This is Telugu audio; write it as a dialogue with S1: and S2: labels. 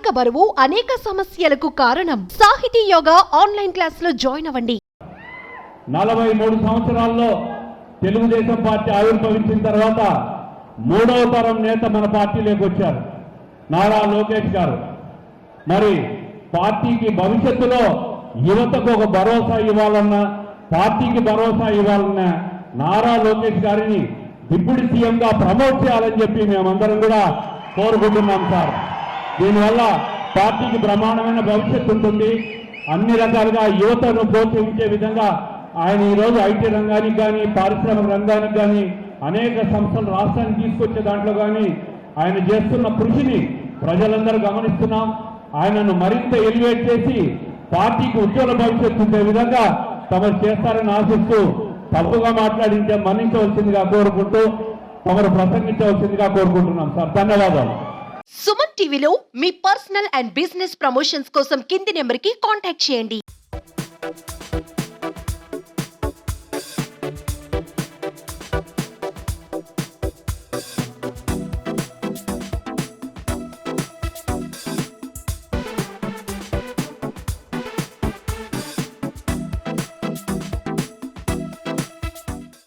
S1: అధిక బరువు అనేక సమస్యలకు కారణం. సాహితీ యోగా ఆన్లైన్ క్లాస్ లో జాయిన్ అవ్వండి.
S2: 43 సంవత్సరాల్లో తెలుగుదేశం పార్టీ ఆవిర్భవించిన తర్వాత మూడవ తరం నేత మన పార్టీలోకి వచ్చారు, నారా లోకేష్ గారు. మరి పార్టీకి భవిష్యత్తులో యువతకు ఒక భరోసా ఇవ్వాలన్నా, పార్టీకి భరోసా ఇవ్వాలన్నా నారా లోకేష్ గారిని డిప్యూటీ సీఎంగా ప్రమోట్ చేయాలని చెప్పి మేమందరం కూడా కోరుకుంటున్నాం సార్. దీనివల్ల పార్టీకి బ్రహ్మాండమైన భవిష్యత్తు ఉంటుంది. అన్ని రకాలుగా యువతను ప్రోత్సహించే విధంగా ఆయన ఈరోజు ఐటీ రంగానికి కానీ, పారిశ్రామిక రంగానికి కానీ, అనేక సంస్థలు రాష్ట్రానికి తీసుకొచ్చే దాంట్లో కానీ ఆయన చేస్తున్న కృషిని ప్రజలందరూ గమనిస్తున్నాం. ఆయనను మరింత ఎలివేట్ చేసి పార్టీకి ఉజ్వల భవిష్యత్తు ఉండే విధంగా తమరు చేస్తారని ఆశిస్తూ, తప్పుగా మాట్లాడింటే మన్నించవలసిందిగా కోరుకుంటూ తమరు ప్రసంగించవలసిందిగా కోరుకుంటున్నాం సార్. ధన్యవాదాలు.
S1: సుమన్ టీవీలో మీ పర్సనల్ అండ్ బిజినెస్ ప్రమోషన్స్ కోసం కింది నెంబర్కి కాంటాక్ట్ చేయండి.